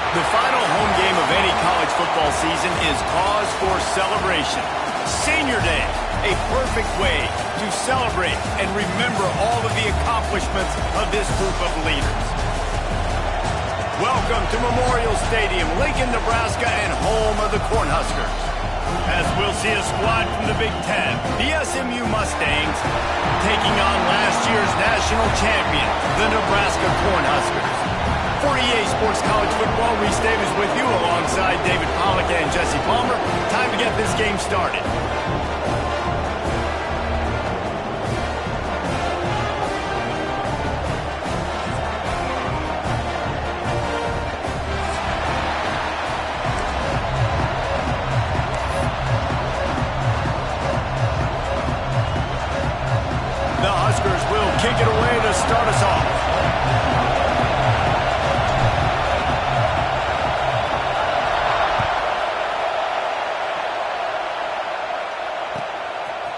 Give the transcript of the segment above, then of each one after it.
The final home game of any college football season is cause for celebration. Senior Day, a perfect way to celebrate and remember all of the accomplishments of this group of leaders. Welcome to Memorial Stadium, Lincoln, Nebraska, and home of the Cornhuskers. As we'll see a squad from the Big Ten, the SMU Mustangs, taking on last year's national champion, the Nebraska Cornhuskers. For EA Sports College Football, Reese Davis with you alongside David Pollack and Jesse Palmer. Time to get this game started. The Huskers will kick it away to start us off.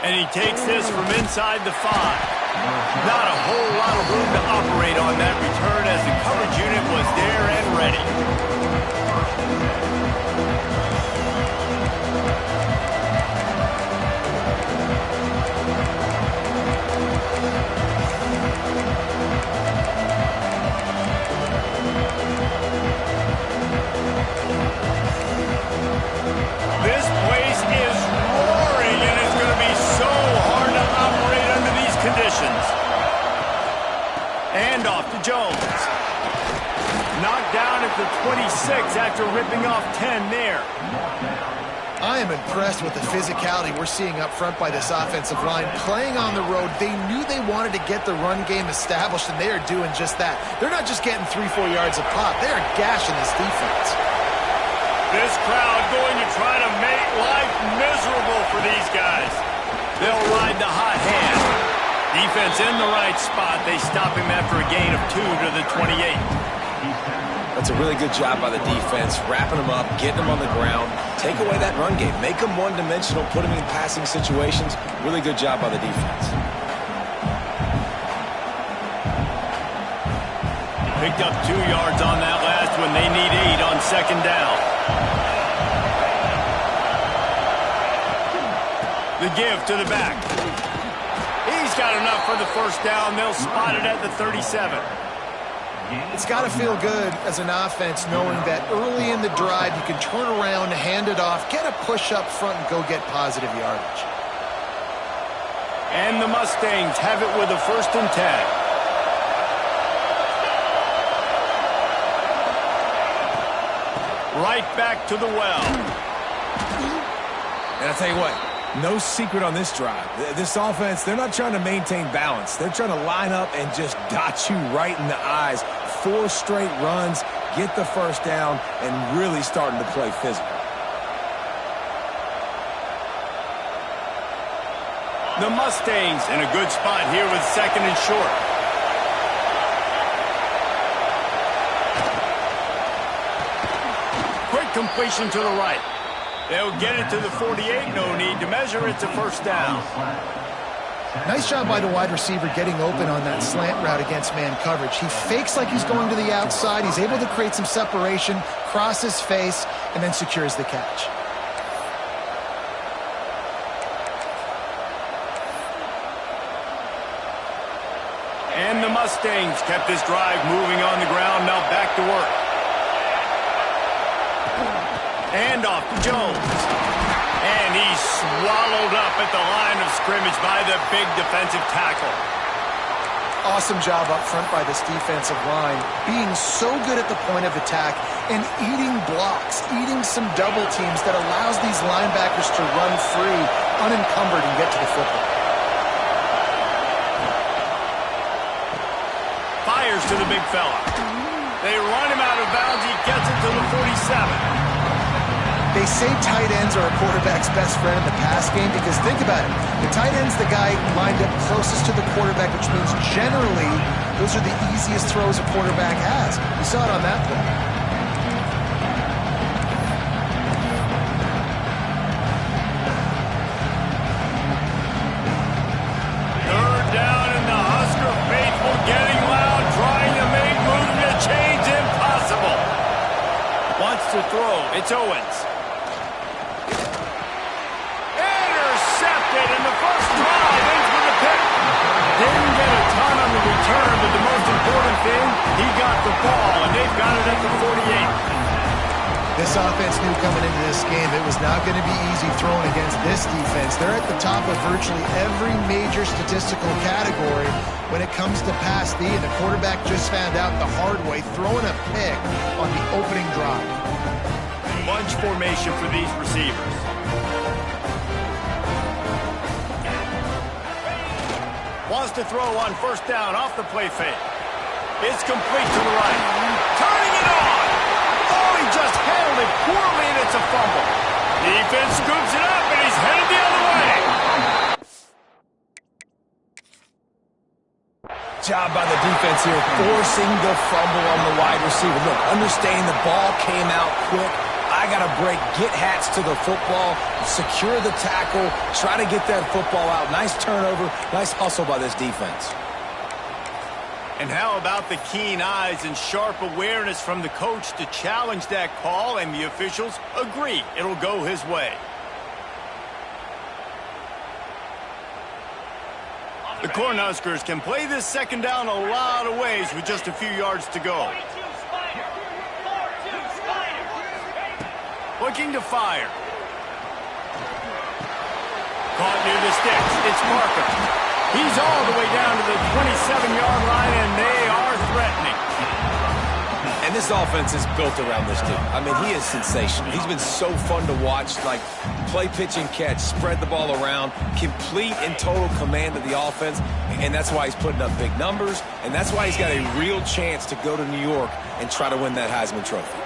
And he takes this from inside the 5. Not a whole lot of room to operate on that return as the coverage unit was there and ready. This place is roaring, and it's going to be so hard to operate under these conditions. And off to Jones. Knocked down at the 26 after ripping off 10 there. I am impressed with the physicality we're seeing up front by this offensive line. Playing on the road, they knew they wanted to get the run game established, and they are doing just that. They're not just getting 3-4 yards a pop. They are gashing this defense. This crowd going to try to make life miserable for these guys. They'll ride the hot hand. Defense in the right spot. They stop him after a gain of 2 to the 28. That's a really good job by the defense, wrapping them up, getting them on the ground, take away that run game, make them one-dimensional, put them in passing situations. Really good job by the defense. Picked up 2 yards on that last one. They need 8 on second down. The give to the back. He's got enough for the first down. They'll spot it at the 37. It's got to feel good as an offense knowing that early in the drive you can turn around, hand it off, get a push up front, and go get positive yardage. And the Mustangs have it with a 1st and 10. Right back to the well. And I'll tell you what, no secret on this drive. This offense, they're not trying to maintain balance. They're trying to line up and just dot you right in the eyes. 4 straight runs, get the first down, and really starting to play physical. The Mustangs in a good spot here with 2nd and short. Quick completion to the right. They'll get it to the 48. No need to measure it to 1st down. Nice job by the wide receiver getting open on that slant route against man coverage. He fakes like he's going to the outside. He's able to create some separation, cross his face, and then secures the catch. And the Mustangs kept this drive moving on the ground. Now back to work. And off to Jones. And he's swallowed up at the line of scrimmage by the big defensive tackle. Awesome job up front by this defensive line, being so good at the point of attack and eating blocks, eating some double teams that allows these linebackers to run free, unencumbered, and get to the football. Fires to the big fella. They run him out of bounds. He gets it to the 47. They say tight ends are a quarterback's best friend in the pass game because think about it. The tight end's the guy lined up closest to the quarterback, which means generally those are the easiest throws a quarterback has. You saw it on that play. It's Owens. Intercepted, and the first drive ends with a pick. Didn't get a ton on the return, but the most important thing, he got the ball, and they've got it at the 48. This offense knew coming into this game it was not going to be easy throwing against this defense. They're at the top of virtually every major statistical category when it comes to pass D, and the quarterback just found out the hard way, throwing a pick on the opening drive. Bunch formation for these receivers. Wants to throw on first down off the play fake. It's complete to the right. Turning it on. Oh, he just handled it poorly, and it's a fumble. Defense scoops it up, and he's headed the other way. Job by the defense here, forcing the fumble on the wide receiver. Look, understand the ball came out quick. I got to break, get hats to the football, secure the tackle, try to get that football out. Nice turnover, nice hustle by this defense. And how about the keen eyes and sharp awareness from the coach to challenge that call, and the officials agree it'll go his way. The Cornhuskers can play this second down a lot of ways with just a few yards to go. Looking to fire. Caught near the sticks. It's Parker. He's all the way down to the 27-yard line, and they are threatening. And this offense is built around this dude. I mean, he is sensational. He's been so fun to watch, like play, pitch, and catch, spread the ball around, complete and total command of the offense, and that's why he's putting up big numbers, and that's why he's got a real chance to go to New York and try to win that Heisman Trophy.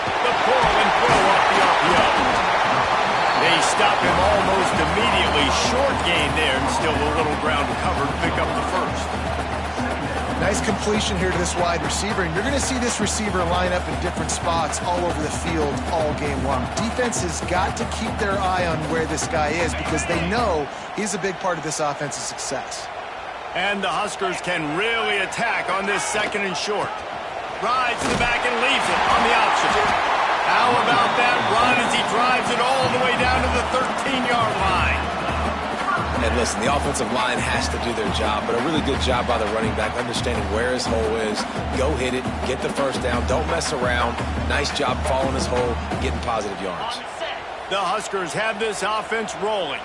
The pull and throw off the RPO. They stop him almost immediately. Short gain there, and still a little ground to cover to pick up the first. Nice completion here to this wide receiver, and you're going to see this receiver line up in different spots all over the field all game long. Defense has got to keep their eye on where this guy is because they know he's a big part of this offense's success. And the Huskers can really attack on this second and short. Rides to the back and leaves it on the option. How about that run as he drives it all the way down to the 13-yard line? And listen, the offensive line has to do their job, but a really good job by the running back, understanding where his hole is. Go hit it, get the first down, don't mess around. Nice job following his hole, getting positive yards. The Huskers have this offense rolling.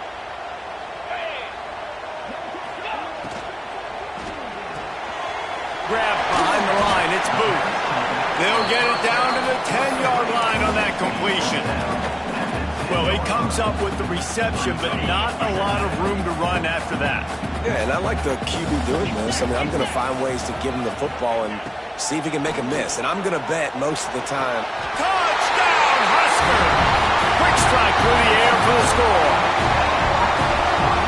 Grab behind the line, it's Booth. They'll get it down to the 10-yard line on that completion. Well, he comes up with the reception, but not a lot of room to run after that. Yeah, and I like the QB doing this. I mean, I'm going to find ways to give him the football and see if he can make a miss. And I'm going to bet most of the time. Touchdown, Husker! Quick strike through the air for the score.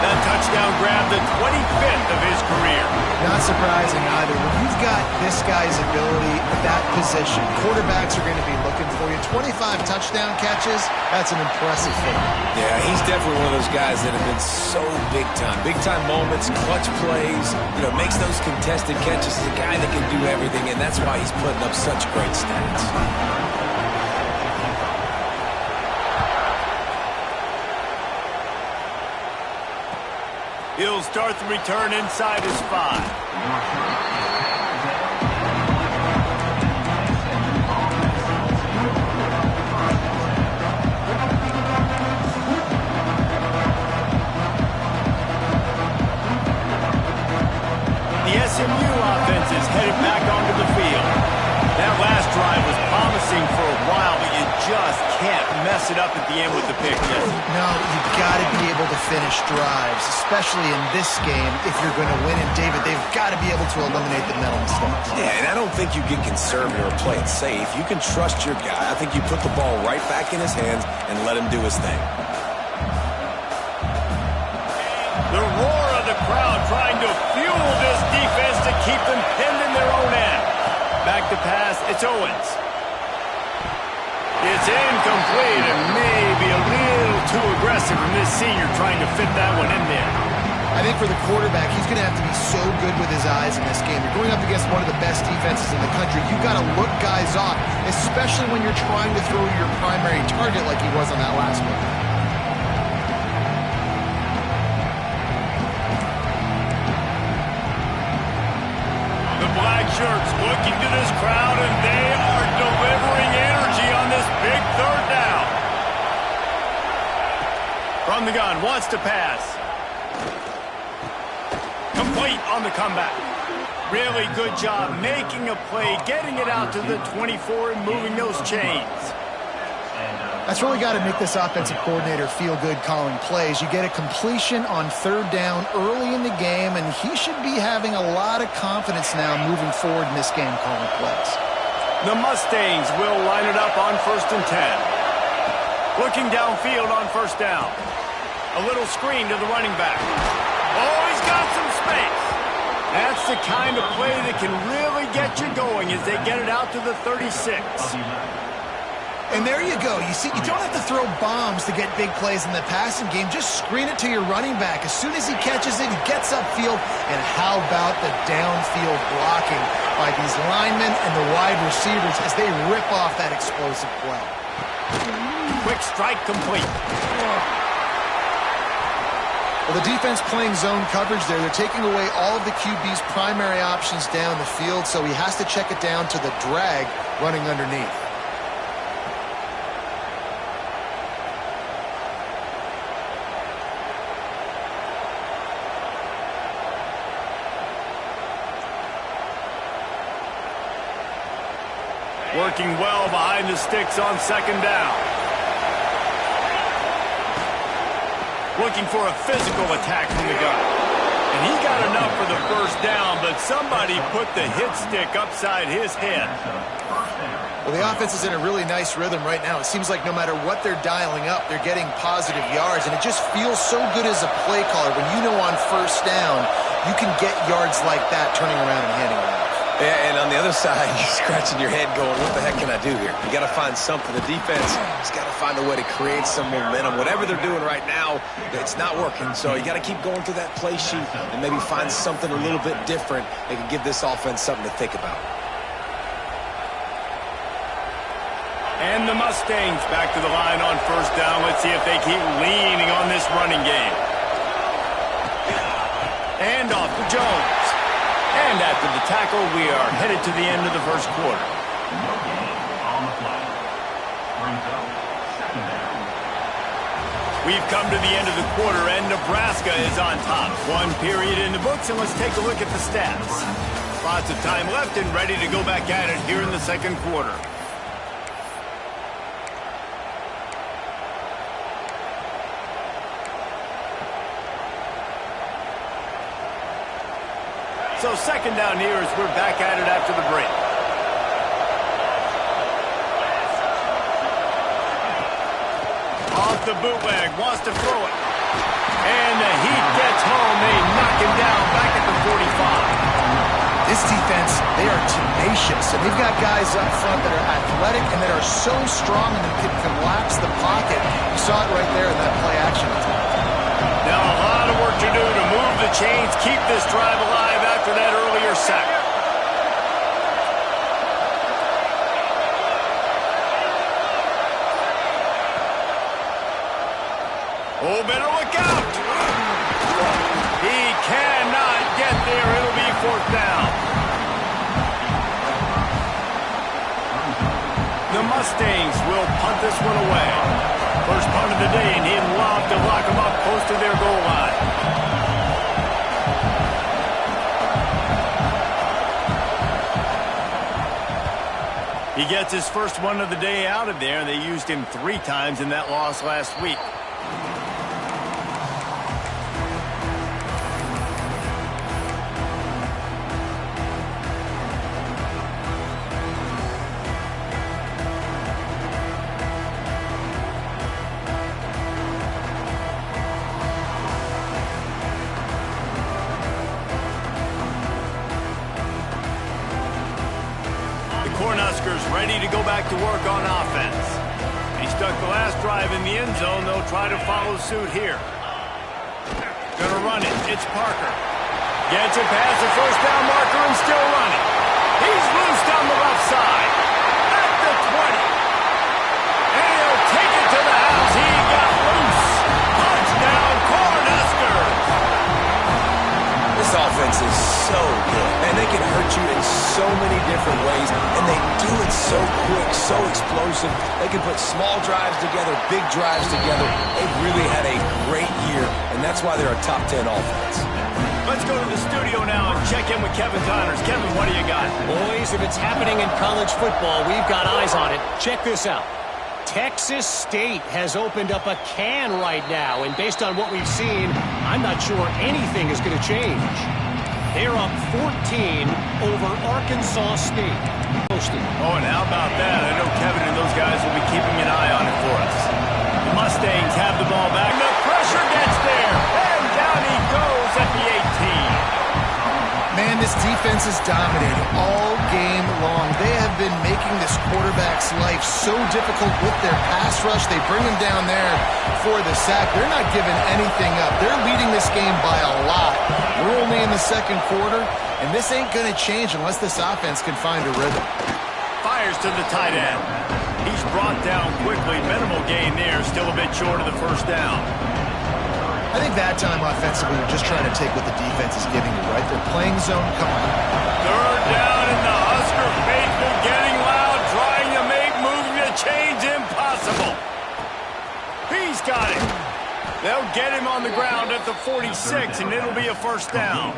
That touchdown grabbed the 25th of his career. Not surprising either. When you've got this guy's ability at that position, quarterbacks are going to be looking for you. 25 touchdown catches, that's an impressive thing. Yeah, he's definitely one of those guys that have been so big time. Big time moments, clutch plays, makes those contested catches. He's a guy that can do everything, and that's why he's putting up such great stats. He'll start the return inside his 5. The SMU offense is headed back onto the field. That last drive was promising for a while, but you just can't mess it up at the end with the pick, Jesse. No, you've got to be able to finish drives, especially in this game. If you're going to win, and David, they've got to be able to eliminate the mental mistakes. Yeah, and I don't think you get conservative or play it safe. You can trust your guy. I think you put the ball right back in his hands and let him do his thing. The roar of the crowd trying to fuel this defense to keep them pinned in their own end. Back to pass, it's Owens. It's incomplete and maybe a little too aggressive from this senior trying to fit that one in there. I think for the quarterback, he's going to have to be so good with his eyes in this game. You're going up against one of the best defenses in the country. You've got to look guys off, especially when you're trying to throw to your primary target like he was on that last one. The black shirts looking to this crowd, and they are delivering energy on this big third down. From the gun, wants to pass. Complete on the comeback. Really good job making a play, getting it out to the 24 and moving those chains. That's really got to make this offensive coordinator feel good calling plays. You get a completion on third down early in the game, and he should be having a lot of confidence now moving forward in this game calling plays. The Mustangs will line it up on 1st and 10. Looking downfield on 1st down. A little screen to the running back. Oh, he's got some space. That's the kind of play that can really get you going as they get it out to the 36. And there you go. You see, you don't have to throw bombs to get big plays in the passing game. Just screen it to your running back. As soon as he catches it, he gets upfield. And how about the downfield blocking by these linemen and the wide receivers as they rip off that explosive play. Quick strike complete. Well, the defense playing zone coverage there. They're taking away all of the QB's primary options down the field, so he has to check it down to the drag running underneath. Working well behind the sticks on 2nd down. Looking for a physical attack from the gun. And he got enough for the 1st down, but somebody put the hit stick upside his head. Well, the offense is in a really nice rhythm right now. It seems like no matter what they're dialing up, they're getting positive yards, and it just feels so good as a play caller when you know on 1st down you can get yards like that turning around and handing it off. Yeah, and on the other side, you're scratching your head going, what the heck can I do here? You got to find something. The defense has got to find a way to create some momentum. Whatever they're doing right now, it's not working. So you got to keep going through that play sheet and maybe find something a little bit different that can give this offense something to think about. And the Mustangs back to the line on 1st down. Let's see if they keep leaning on this running game. And off to Jones. And after the tackle, we are headed to the end of the 1st quarter. We've come to the end of the quarter, and Nebraska is on top. 1 period in the books, and let's take a look at the stats. Lots of time left and ready to go back at it here in the 2nd quarter. So 2nd down here as we're back at it after the break. Off the bootleg, wants to throw it. And the heat gets home. They knock him down back at the 45. This defense, they are tenacious, and they've got guys up front that are athletic and that are so strong and that can collapse the pocket. You saw it right there in that play action attack. Now a lot of work to do to move the chains, keep this drive alive after that earlier sack. Oh, better look out. He cannot get there. It'll be 4th down. The Mustangs will punt this one away. First punt of the day, and he'd love to lock them up close to their goal line. He gets his first one of the day out of there. They used him 3 times in that loss last week. Cornhuskers ready to go back to work on offense. He stuck the last drive in the end zone. They'll try to follow suit here. Gonna run it. It's Parker. Gets it past the first down marker and still running. He's loose down the left side. At the 20. And he'll take it to the house. He got loose. Touchdown, Cornhuskers. This offense is so good, and they can hurt you in so many different ways, and they do it so quick, so explosive. They can put small drives together, big drives together. They've really had a great year, and that's why they're a top 10 offense. Let's go to the studio now and check in with Kevin Connors. Kevin, what do you got? Boys, if it's happening in college football, we've got eyes on it. Check this out. Texas State has opened up a can right now, and based on what we've seen, I'm not sure anything is going to change. They're up 14 over Arkansas State. Oh, and how about that? I know Kevin and those guys will be keeping an eye on it for us. The Mustangs have the ball back. The pressure gets there, and down he goes at the 18. Man, this defense is dominating all game long. They have been making this quarterback's life so difficult with their pass rush. They bring him down there for the sack. They're not giving anything up. They're leading this game by a lot. We're only in the second quarter, and this ain't going to change unless this offense can find a rhythm. Fires to the tight end. He's brought down quickly. Minimal gain there. Still a bit short of the first down. I think that time offensively, you're just trying to take what the defense is giving you, right? They're playing zone. Come on. Third down, and the Husker faithful getting loud, trying to make moving the chains impossible. He's got it. They'll get him on the ground at the 46, and it'll be a first down.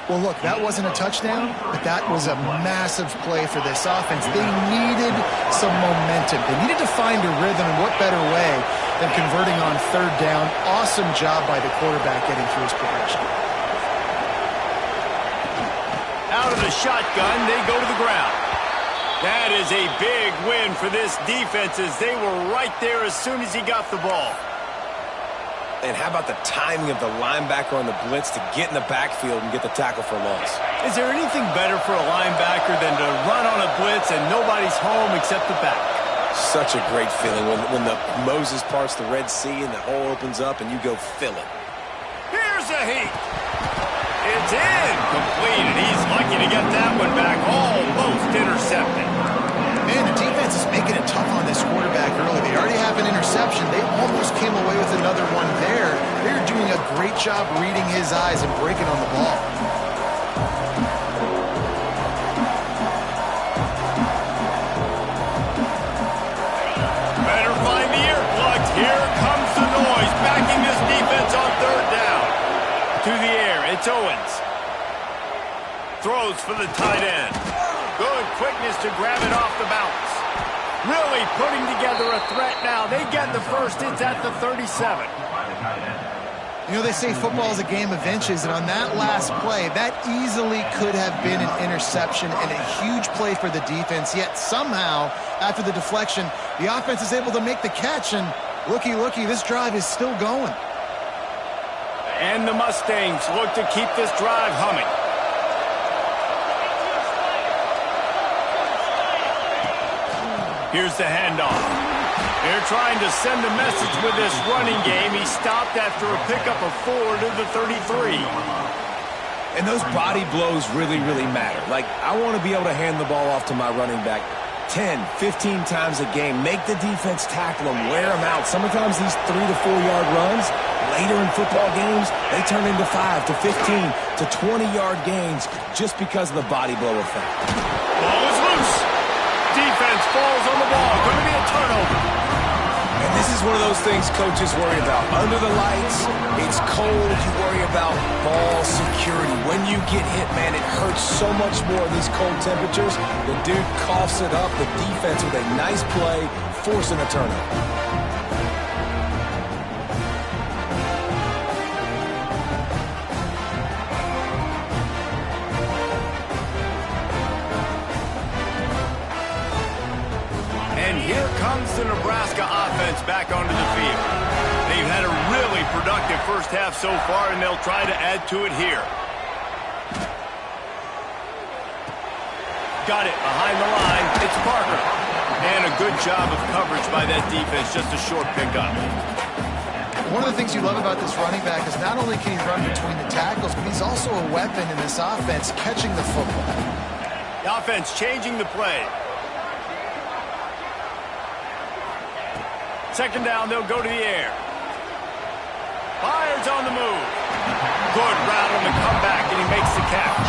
Well, look, that wasn't a touchdown, but that was a massive play for this offense. They needed some momentum. They needed to find a rhythm, and what better way than converting on third down. Awesome job by the quarterback getting through his progression. Out of the shotgun, they go to the ground. That is a big win for this defense as they were right there as soon as he got the ball. And how about the timing of the linebacker on the blitz to get in the backfield and get the tackle for loss? Is there anything better for a linebacker than to run on a blitz and nobody's home except the back? Such a great feeling when the Moses parts the Red Sea and the hole opens up and you go fill it. Here's a heat. It's incomplete, and he's lucky to get that one back, almost intercepted. Man, the defense is making it tough on this quarterback early. They already have an interception. They almost came away with another one there. They're doing a great job reading his eyes and breaking on the ball. Better find the earplugs. Here comes the noise, backing this defense on third down. To the air, it's Owens. Throws for the tight end. Good quickness to grab it off the bounce. Really putting together a threat now. They get the first. It's at the 37. You know, they say football is a game of inches, and on that last play, that easily could have been an interception and a huge play for the defense, yet somehow, after the deflection, the offense is able to make the catch, and looky, this drive is still going. And the Mustangs look to keep this drive humming. Here's the handoff. They're trying to send a message with this running game. He stopped after a pickup of 4 to the 33. And those body blows really, really matter. Like, I want to be able to hand the ball off to my running back 10, 15 times a game. Make the defense tackle them, wear them out. Sometimes these 3 to 4 yard runs, later in football games, they turn into 5 to 15 to 20 yard gains just because of the body blow effect. Ball is loose. Defense falls on the ball. Going to be a turnover. And this is one of those things coaches worry about. Under the lights, it's cold. You worry about ball security. When you get hit, man, it hurts so much more in these cold temperatures. The dude coughs it up. The defense with a nice play, forcing a turnover. The Nebraska offense back onto the field. They've had a really productive first half so far, and they'll try to add to it here. Got it behind the line. It's Parker. And a good job of coverage by that defense. Just a short pickup. One of the things you love about this running back is not only can he run between the tackles, but he's also a weapon in this offense catching the football. The offense changing the play. Second down, they'll go to the air. Fires on the move. Good route on the comeback, and he makes the catch.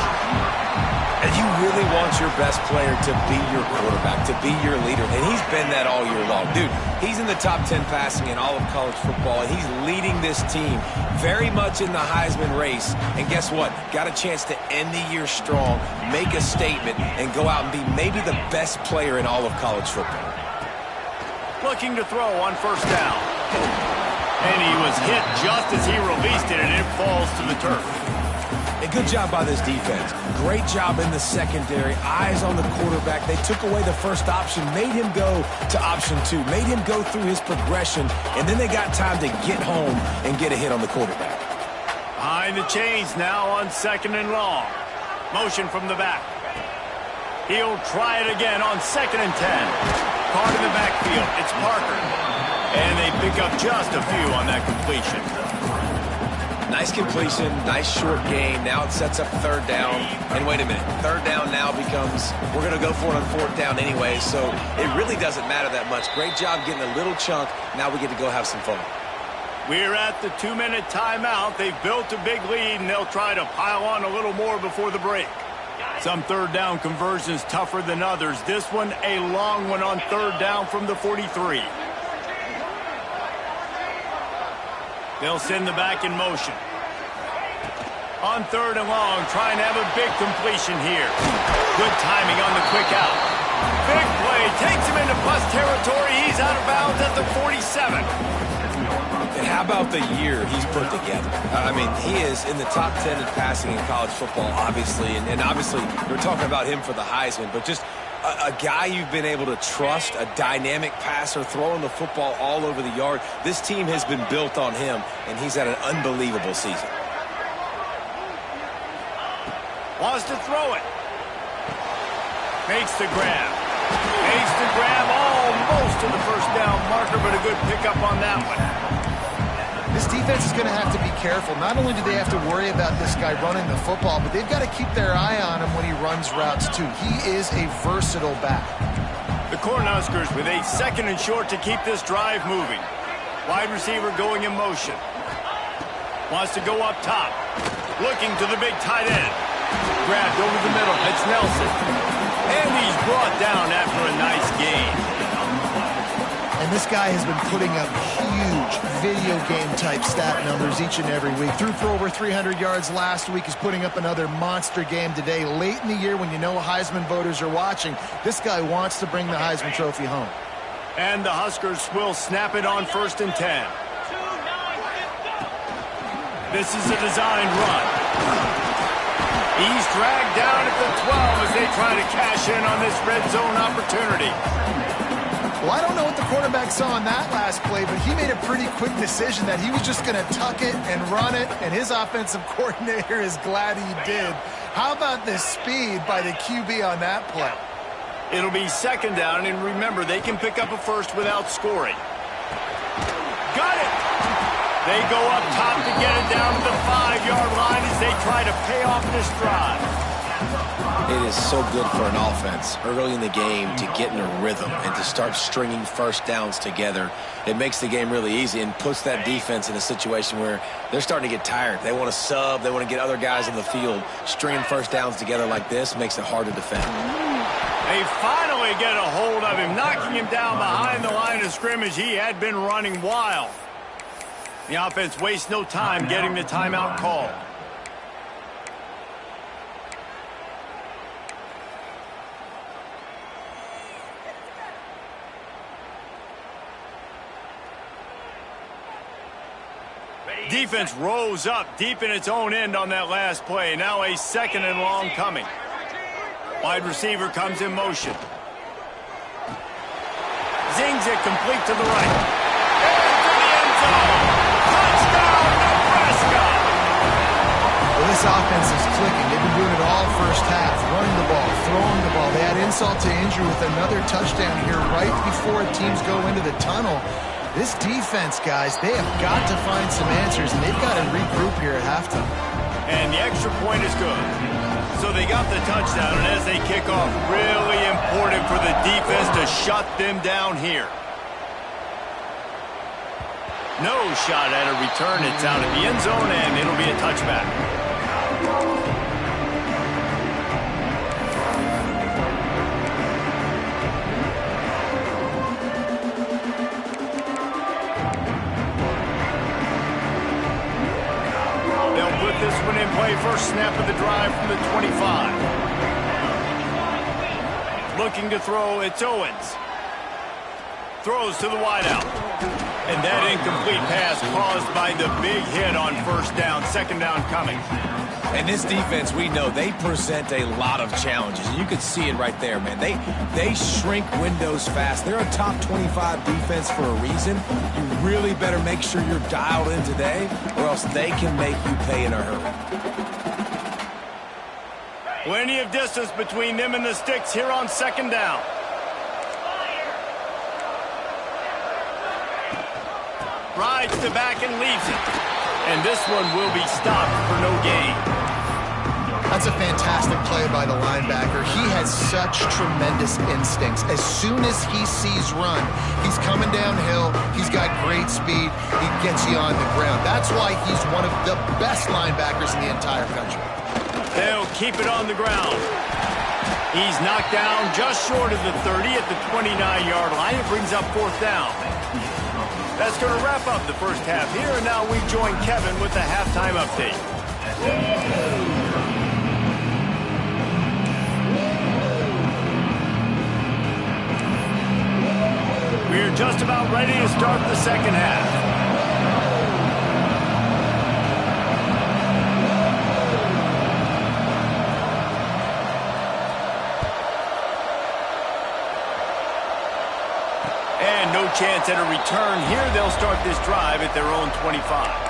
And you really want your best player to be your quarterback, to be your leader. And he's been that all year long. Dude, he's in the top 10 passing in all of college football, and he's leading this team very much in the Heisman race. And guess what? Got a chance to end the year strong, make a statement, and go out and be maybe the best player in all of college football. Looking to throw on first down. And he was hit just as he released it, and it falls to the turf. A good job by this defense. Great job in the secondary. Eyes on the quarterback. They took away the first option, made him go to option 2, made him go through his progression, and then they got time to get home and get a hit on the quarterback. Behind the chains now on second and long. Motion from the back. He'll try it again on second and 10. Caught in the backfield. It's Parker. And they pick up just a few on that completion. Nice completion, nice short game. Now it sets up third down. And wait a minute, third down now becomes, we're going to go for it on fourth down anyway, so it really doesn't matter that much. Great job getting a little chunk. Now we get to go have some fun. We're at the 2-minute timeout. They've built a big lead, and they'll try to pile on a little more before the break. Some third down conversions tougher than others. This one, a long one on third down from the 43. They'll send the back in motion. On third and long, trying to have a big completion here. Good timing on the quick out. Big play, takes him into plus territory. He's out of bounds at the 47. And how about the year he's put together? I mean, he is in the top 10 in passing in college football, obviously. And obviously, we're talking about him for the Heisman, but just a guy you've been able to trust, a dynamic passer, throwing the football all over the yard. This team has been built on him, and he's had an unbelievable season. Wants to throw it. Makes the grab. Makes the grab almost to the first down marker, but a good pickup on that one. This defense is going to have to be careful. Not only do they have to worry about this guy running the football, but they've got to keep their eye on him when he runs routes too. He is a versatile back. The Cornhuskers with a second and short to keep this drive moving. Wide receiver going in motion. Wants to go up top. Looking to the big tight end. Grabbed over the middle. It's Nelson. And he's brought down after a nice gain. And this guy has been putting up huge video game-type stat numbers each and every week. Threw for over 300 yards last week. He's putting up another monster game today. Late in the year when you know Heisman voters are watching, this guy wants to bring the Heisman Trophy home. And the Huskers will snap it on first and 10. This is a designed run. He's dragged down at the 12 as they try to cash in on this red zone opportunity. Well, I don't know what the quarterback saw on that last play, but he made a pretty quick decision that he was just going to tuck it and run it, and his offensive coordinator is glad he did. How about the speed by the QB on that play? It'll be second down, and remember, they can pick up a first without scoring. Got it! They go up top to get it down to the 5-yard line as they try to pay off this drive. It is so good for an offense early in the game to get in a rhythm and to start stringing first downs together. It makes the game really easy and puts that defense in a situation where they're starting to get tired. They want to sub. They want to get other guys in the field. Stringing first downs together like this makes it hard to defend. They finally get a hold of him, knocking him down behind the line of scrimmage. He had been running wild. The offense wastes no time getting the timeout called. Defense rose up deep in its own end on that last play. Now a second and long coming. Wide receiver comes in motion. Zings it complete to the right. Into the end zone. Touchdown, Nebraska! Well, this offense is clicking. They've been doing it all first half. Running the ball, throwing the ball. They add insult to injury with another touchdown here right before teams go into the tunnel. This defense, guys, they have got to find some answers, and they've got to regroup here at halftime. And the extra point is good. So they got the touchdown, and as they kick off, really important for the defense to shut them down here. No shot at a return. It's out of the end zone, and it'll be a touchback. They'll put this one in play. First snap of the drive from the 25. Looking to throw, it's Owens. Throws to the wideout. And that incomplete pass caused by the big hit on first down. Second down coming. And this defense, we know, they present a lot of challenges. You can see it right there, man. They shrink windows fast. They're a top 25 defense for a reason. You really better make sure you're dialed in today, or else they can make you pay in a hurry. Plenty of distance between them and the sticks here on second down. Rides the back and leaves it. And this one will be stopped for no gain. That's a fantastic play by the linebacker. He has such tremendous instincts. As soon as he sees run, he's coming downhill. He's got great speed. He gets you on the ground. That's why he's one of the best linebackers in the entire country. They'll keep it on the ground. He's knocked down just short of the 30 at the 29-yard line. It brings up fourth down. That's going to wrap up the first half here, and now we join Kevin with the halftime update. We're just about ready to start the second half. And no chance at a return here. They'll start this drive at their own 25.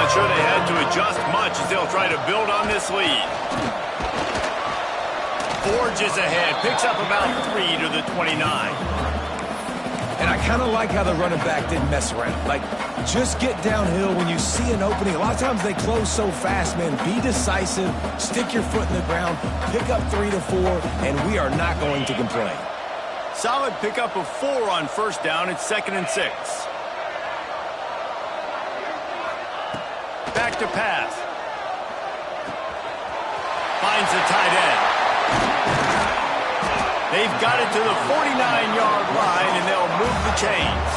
Sure they had to adjust much as they'll try to build on this lead. Forges ahead, picks up about 3 to the 29. And I kind of like how the running back didn't mess around. Like, just get downhill when you see an opening. A lot of times they close so fast, man. Be decisive, stick your foot in the ground, pick up 3 to 4, and we are not going to complain. Solid pickup of 4 on first down. It's 2nd and 6. Back to pass. Finds the tight end. They've got it to the 49-yard line, and they'll move the chains.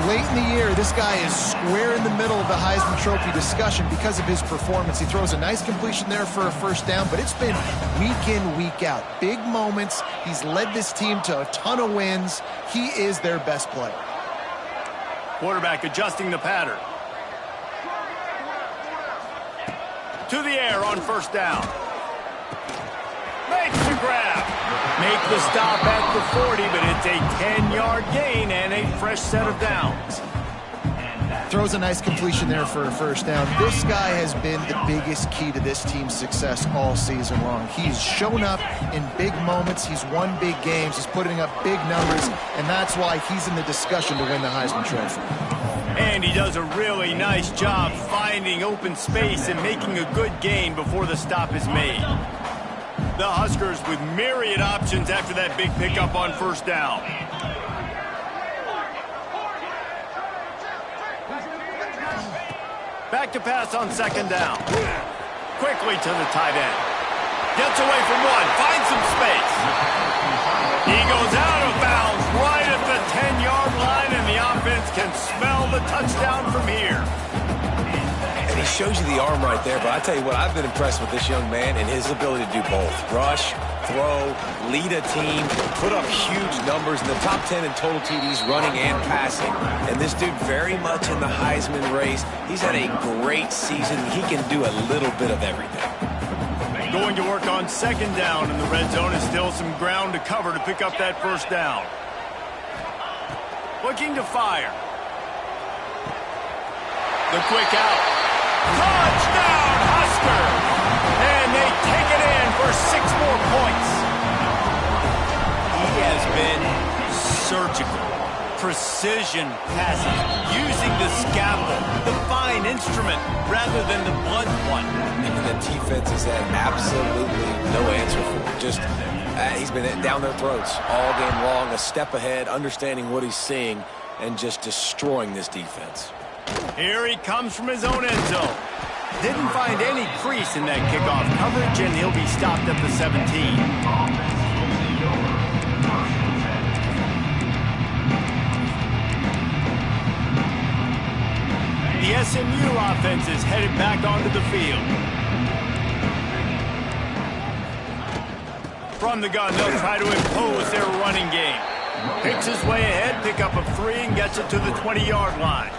Late in the year, this guy is square in the middle of the Heisman Trophy discussion because of his performance. He throws a nice completion there for a first down, but it's been week in, week out. Big moments. He's led this team to a ton of wins. He is their best player. Quarterback adjusting the pattern. To the air on first down. Makes the grab. Make the stop at the 40, but it's a 10-yard gain and a fresh set of downs. Throws a nice completion there for a first down. This guy has been the biggest key to this team's success all season long. He's shown up in big moments. He's won big games. He's putting up big numbers, and that's why he's in the discussion to win the Heisman Trophy. And he does a really nice job finding open space and making a good gain before the stop is made. The Huskers with myriad options after that big pickup on first down. Back to pass on second down. Quickly to the tight end. Gets away from one, finds some space. He goes out of bounds right at the 10-yard line, and the offense can smell the touchdown from here. And he shows you the arm right there, but I tell you what, I've been impressed with this young man and his ability to do both. Rush, throw, lead a team, put up huge numbers in the top 10 in total TDs running and passing. And this dude very much in the Heisman race. He's had a great season. He can do a little bit of everything. Going to work on second down in the red zone, and still some ground to cover to pick up that first down. Looking to fire. The quick out. Touchdown, Huskers! And they take it in for 6 more points. He has been surgical. Precision passes, using the scalpel, the fine instrument, rather than the blunt one. And the defense has had absolutely no answer for him. Just, he's been down their throats all game long, a step ahead, understanding what he's seeing, and just destroying this defense. Here he comes from his own end zone. Didn't find any crease in that kickoff coverage, and he'll be stopped at the 17. The SMU offense is headed back onto the field. From the gun, they'll try to impose their running game. Picks his way ahead, pick up a 3, and gets it to the 20-yard line.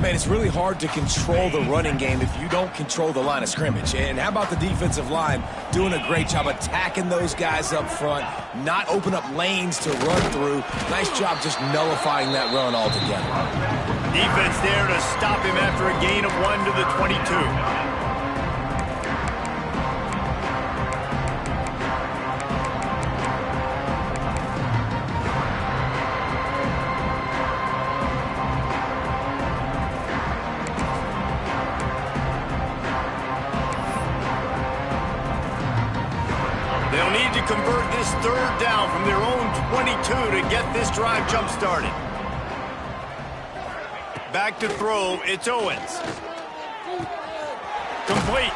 Man, it's really hard to control the running game if you don't control the line of scrimmage. And how about the defensive line doing a great job attacking those guys up front, not open up lanes to run through. Nice job just nullifying that run altogether. Defense there to stop him after a gain of 1 to the 22. They'll need to convert this 3rd down from their own 22 to get this drive jump-started. Back to throw, it's Owens. Complete.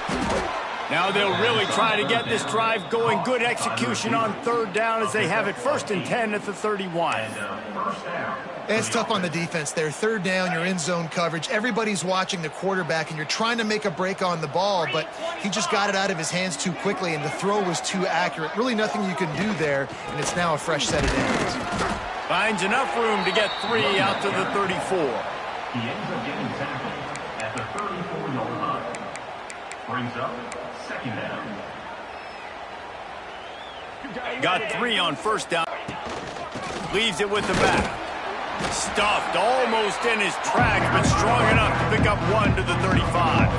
Now they'll really try to get this drive going. Good execution on 3rd down as they have it 1st and 10 at the 31. It's tough on the defense there. 3rd down, you're in zone coverage. Everybody's watching the quarterback, and you're trying to make a break on the ball, but he just got it out of his hands too quickly, and the throw was too accurate. Really nothing you can do there, and it's now a fresh set of downs. Finds enough room to get 3 out to the 34. He ends up getting tackled at the 34-yard line. Brings up 2nd down. Got 3 on 1st down. Leaves it with the back. Stuffed almost in his tracks, but strong enough to pick up 1 to the 35.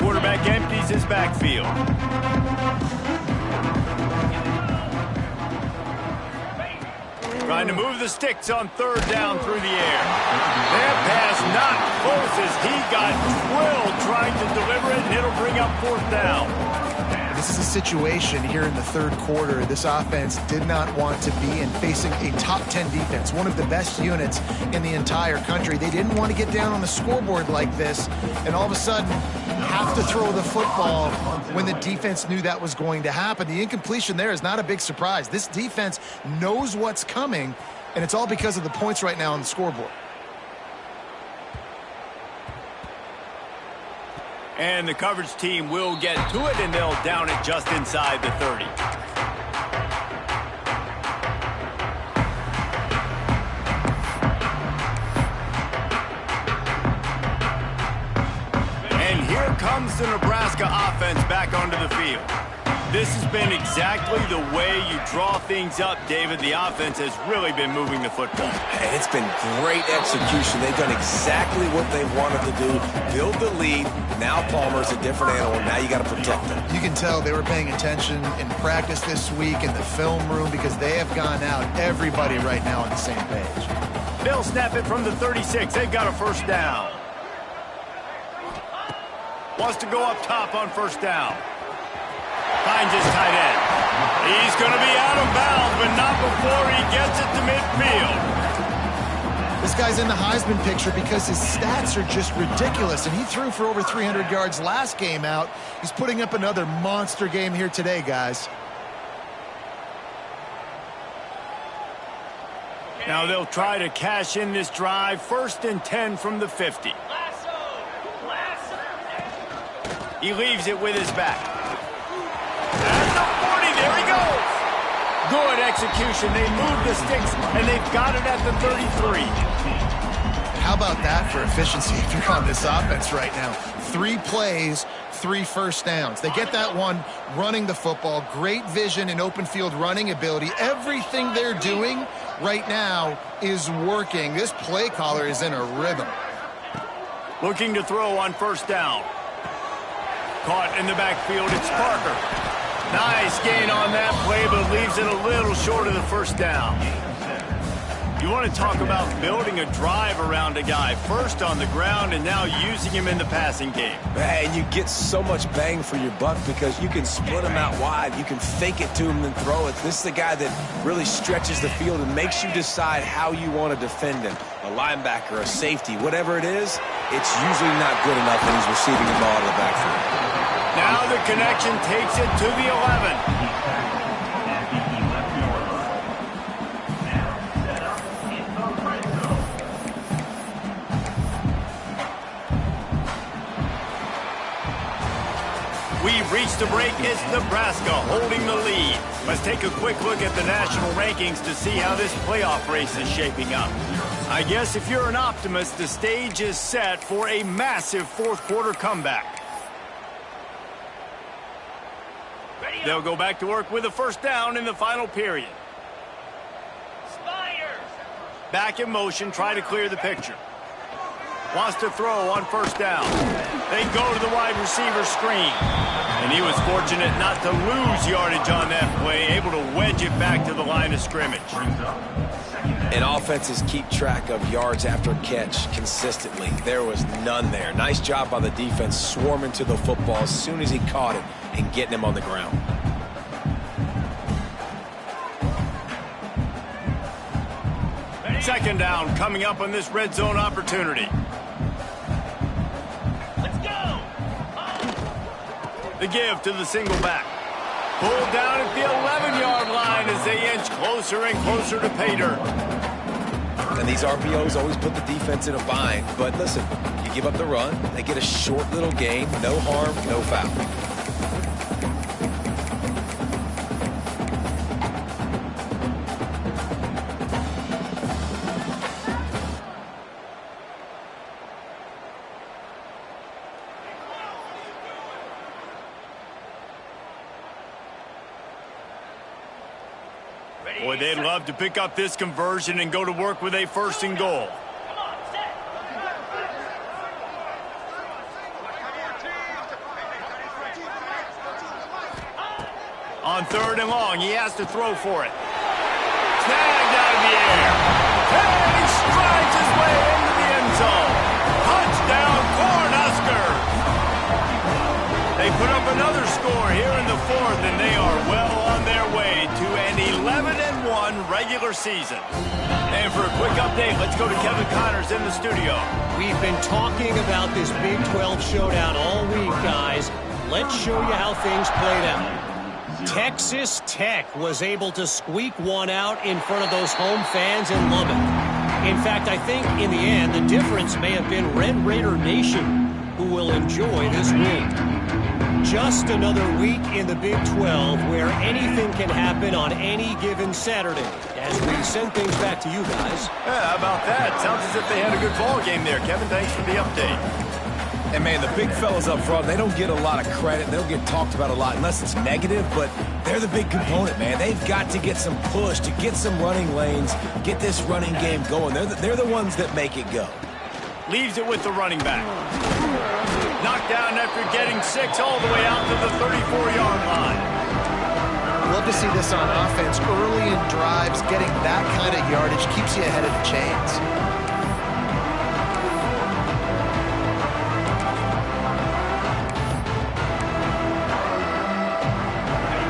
Quarterback empties his backfield. Trying to move the sticks on 3rd down through the air. That pass not close as he got drilled trying to deliver it, and it'll bring up 4th down. This is a situation here in the 3rd quarter this offense did not want to be in, facing a top 10 defense, one of the best units in the entire country. They didn't want to get down on the scoreboard like this, and all of a sudden have to throw the football when the defense knew that was going to happen. The incompletion there is not a big surprise. This defense knows what's coming, and it's all because of the points right now on the scoreboard. And the coverage team will get to it, and they'll down it just inside the 30. And here comes the Nebraska offense back onto the field. This has been exactly the way you draw things up, David. The offense has really been moving the football. And it's been great execution. They've done exactly what they wanted to do. Build the lead. Now Palmer's a different animal. Now you got to protect them. You can tell they were paying attention in practice this week in the film room because they have gone out, everybody right now on the same page. They'll snap it from the 36. They've got a 1st down. Wants to go up top on 1st down. Finds his tight end. He's going to be out of bounds, but not before he gets it to midfield. This guy's in the Heisman picture because his stats are just ridiculous, and he threw for over 300 yards last game out. He's putting up another monster game here today, guys. Now they'll try to cash in this drive. 1st and 10 from the 50. He leaves it with his back. At the 40, there he goes. Good execution. They moved the sticks, and they've got it at the 33. How about that for efficiency if you're on this offense right now? 3 plays, 3 first downs. They get that one running the football. Great vision and open field running ability. Everything they're doing right now is working. This play caller is in a rhythm. Looking to throw on first down. Caught in the backfield, it's Parker. Nice gain on that play, but leaves it a little short of the first down. You want to talk about building a drive around a guy. First on the ground and now using him in the passing game. And you get so much bang for your buck because you can split him out wide. You can fake it to him and throw it. This is the guy that really stretches the field and makes you decide how you want to defend him. A linebacker, a safety, whatever it is, it's usually not good enough when he's receiving the ball to the backfield. Now the connection takes it to the 11. We've reached the break. It's Nebraska holding the lead. Let's take a quick look at the national rankings to see how this playoff race is shaping up. I guess if you're an optimist, the stage is set for a massive fourth-quarter comeback. They'll go back to work with a first down in the final period. Back in motion, try to clear the picture. Wants to throw on first down. They go to the wide receiver screen. And he was fortunate not to lose yardage on that play, able to wedge it back to the line of scrimmage. And offenses keep track of yards after catch consistently. There was none there. Nice job by the defense swarming to the football as soon as he caught it and getting him on the ground. Second down coming up on this red zone opportunity. Let's go! The give to the single back. Pulled down at the 11-yard line as they inch closer and closer to pay dirt. And these RPOs always put the defense in a bind. But listen, you give up the run, they get a short little gain, no harm, no foul. Boy, they'd love to pick up this conversion and go to work with a first and goal. On third and long, he has to throw for it. Snagged out of the air. And he strides his way into the end zone. Touchdown, Cornhuskers! They put up another score here in the fourth, and they are well on their way to an 11-1 regular season. And for a quick update, let's go to Kevin Connors in the studio. We've been talking about this Big 12 showdown all week, guys. Let's show you how things played out. Texas Tech was able to squeak one out in front of those home fans in Lubbock. In fact, I think in the end, the difference may have been Red Raider Nation, who will enjoy this win. Just another week in the Big 12 where anything can happen on any given Saturday. As we send things back to you guys. Yeah, how about that? Sounds as if they had a good ball game there. Kevin, thanks for the update. And, man, the big fellas up front, they don't get a lot of credit. They don't get talked about a lot unless it's negative, but they're the big component, man. They've got to get some push, to get some running lanes, get this running game going. They're the ones that make it go. Leaves it with the running back. Knocked down after getting 6 all the way out to the 34-yard line. Love to see this on offense. Early in drives, getting that kind of yardage keeps you ahead of the chains.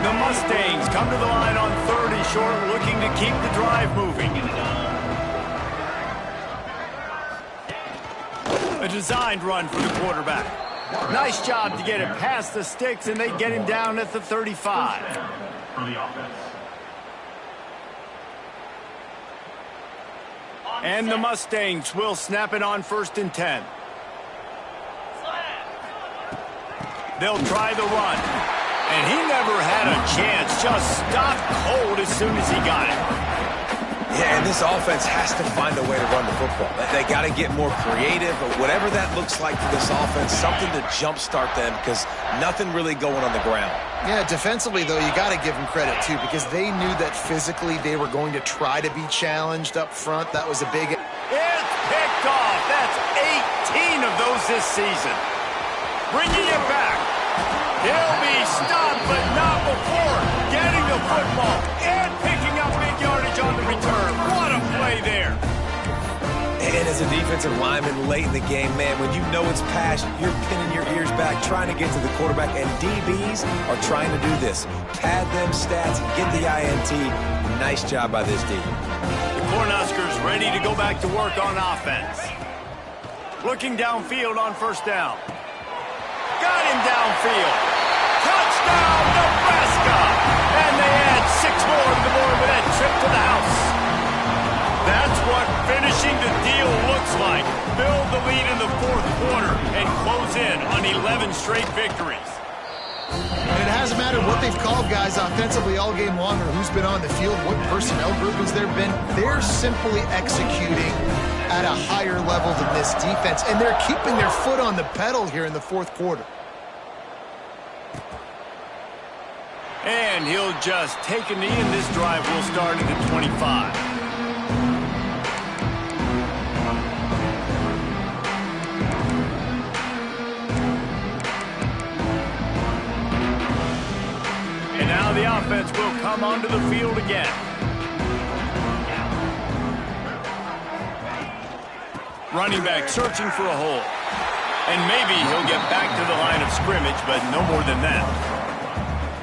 The Mustangs come to the line on 30 short, looking to keep the drive moving. A designed run for the quarterback. Nice job to get it past the sticks, and they get him down at the 35. For the offense. And the Mustangs will snap it on 1st and 10. They'll try the run. And he never had a chance. Just stopped cold as soon as he got it. Yeah, and this offense has to find a way to run the football. They got to get more creative, or whatever that looks like for this offense, something to jumpstart them, because nothing really going on the ground. Yeah, defensively, though, you got to give them credit, too, because they knew that physically they were going to try to be challenged up front. That was a big... It's picked off. That's 18 of those this season. Bringing it back. He'll be stopped, but not before getting the football and picking up big yardage on the return. What a play there. And as a defensive lineman late in the game, man, when you know it's passed, you're pinning your ears back, trying to get to the quarterback, and DBs are trying to do this. Pad them stats, get the INT. Nice job by this D. The Cornhuskers ready to go back to work on offense. Looking downfield on first down. Got him downfield. Touchdown, Nebraska! And they add 6 more to the board with that trip to the house. That's what finishing the deal looks like. Build the lead in the fourth quarter and close in on 11 straight victories. And it hasn't mattered what they've called guys offensively all game long or who's been on the field, what personnel group has there been. They're simply executing at a higher level than this defense, and they're keeping their foot on the pedal here in the fourth quarter. And he'll just take a knee, and this drive will start at the 25. And now the offense will come onto the field again. Running back searching for a hole. And maybe he'll get back to the line of scrimmage, but no more than that.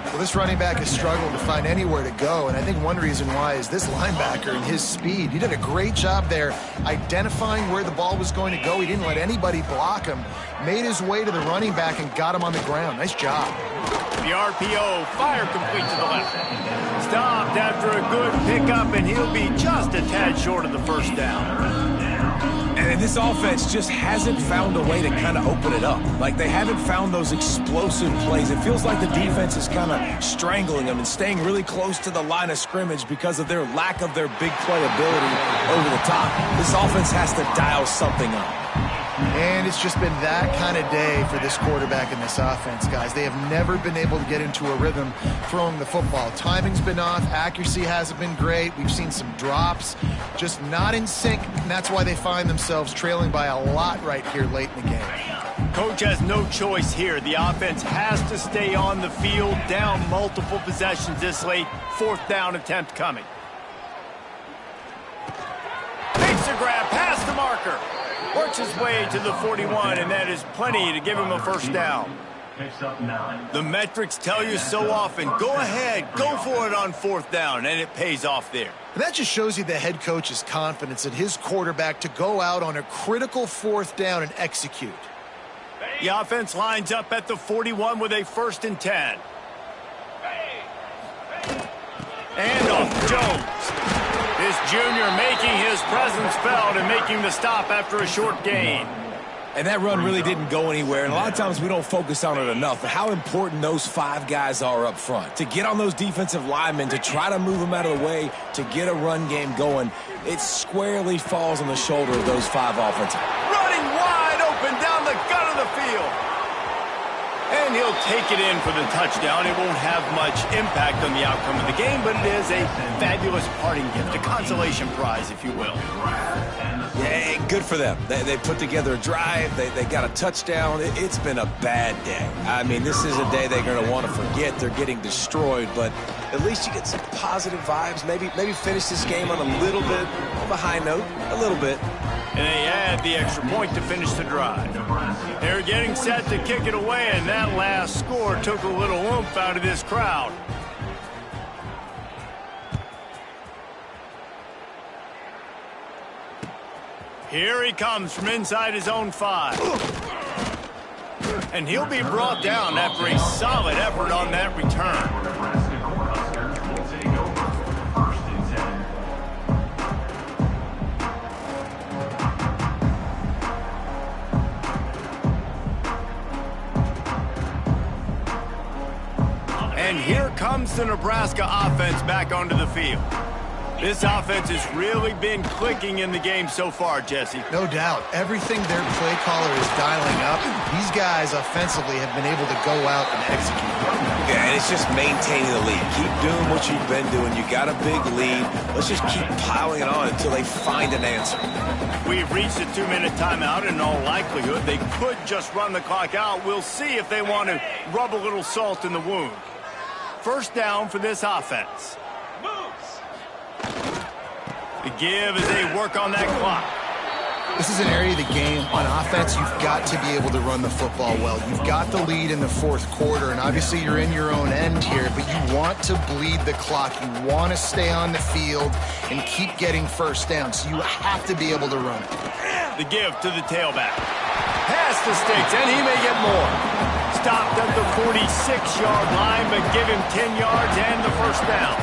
Well, this running back has struggled to find anywhere to go, and I think one reason why is this linebacker and his speed. He did a great job there identifying where the ball was going to go. He didn't let anybody block him, made his way to the running back and got him on the ground. Nice job. The RPO, fire complete to the left. Stopped after a good pickup, and he'll be just a tad short of the first down. And this offense just hasn't found a way to kind of open it up. Like, they haven't found those explosive plays. It feels like the defense is kind of strangling them and staying really close to the line of scrimmage because of their lack of their big play ability over the top. This offense has to dial something up. And it's just been that kind of day for this quarterback and this offense, guys. They have never been able to get into a rhythm throwing the football. Timing's been off. Accuracy hasn't been great. We've seen some drops, just not in sync, and that's why they find themselves trailing by a lot right here late in the game. Coach has no choice here. The offense has to stay on the field, down multiple possessions this late. Fourth down attempt coming. Makes a grab, past the marker. Works his way to the 41, and that is plenty to give him a first down. The metrics tell you so often, go ahead, go for it on fourth down, and it pays off there. And that just shows you the head coach's confidence in his quarterback to go out on a critical fourth down and execute. The offense lines up at the 41 with a 1st and 10. And off Jones. This junior making his presence felt and making the stop after a short gain. And that run really didn't go anywhere, and a lot of times we don't focus on it enough, but how important those 5 guys are up front. To get on those defensive linemen, to try to move them out of the way, to get a run game going, it squarely falls on the shoulder of those 5 offensive. Running wide open down the gut of the field. And he'll take it in for the touchdown. It won't have much impact on the outcome of the game, but it is a fabulous parting gift, a consolation prize, if you will. Yeah, good for them. They put together a drive. They got a touchdown. It's been a bad day. I mean, this is a day they're going to want to forget. They're getting destroyed, but at least you get some positive vibes. Maybe finish this game on a little bit of a high note, a little bit. And they add the extra point to finish the drive. They're getting set to kick it away, and that last score took a little oomph out of this crowd. Here he comes from inside his own 5. And he'll be brought down after a solid effort on that return. And here comes the Nebraska offense back onto the field. This offense has really been clicking in the game so far, Jesse. No doubt. Everything their play caller is dialing up, these guys offensively have been able to go out and execute. Yeah, and it's just maintaining the lead. Keep doing what you've been doing. You got a big lead. Let's just keep piling it on until they find an answer. We've reached a 2-minute timeout. In all likelihood, they could just run the clock out. We'll see if they want to rub a little salt in the wound. First down for this offense. The give as they work on that clock. This is an area of the game on offense you've got to be able to run the football well. You've got the lead in the fourth quarter, and obviously you're in your own end here, but you want to bleed the clock. You want to stay on the field and keep getting first down, so you have to be able to run it. The give to the tailback. Pass to Sticks, and he may get more. Stopped at the 46-yard line, but give him 10 yards and the first down.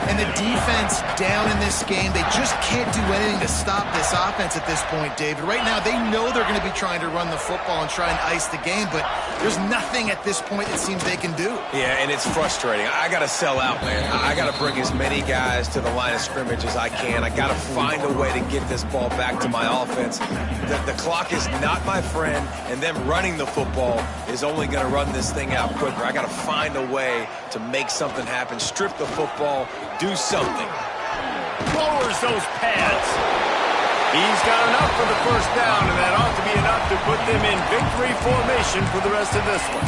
And the defense down in this game, they just can't do anything to stop this offense at this point, David. Right now, they know they're going to be trying to run the football and try and ice the game, but there's nothing at this point it seems they can do. Yeah, and it's frustrating. I got to sell out, man. I got to bring as many guys to the line of scrimmage as I can. I got to find a way to get this ball back to my offense. The clock is not my friend, and them running the football is only going to run this thing out quicker. I got to find a way to make something happen, strip the football, do something. Lowers those pads. He's got enough for the first down, and that ought to be enough to put them in victory formation for the rest of this one.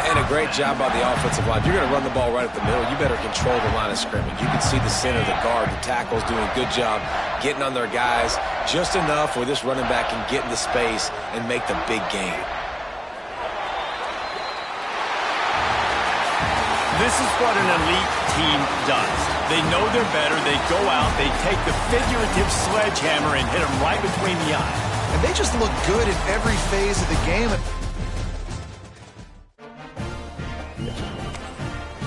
And a great job by the offensive line. You're going to run the ball right at the middle. You better control the line of scrimmage. You can see the center, the guard, the tackles doing a good job getting on their guys just enough where this running back can get into space and make the big game. This is what an elite team does. They know they're better. They go out, they take the figurative sledgehammer and hit them right between the eyes. And they just look good in every phase of the game.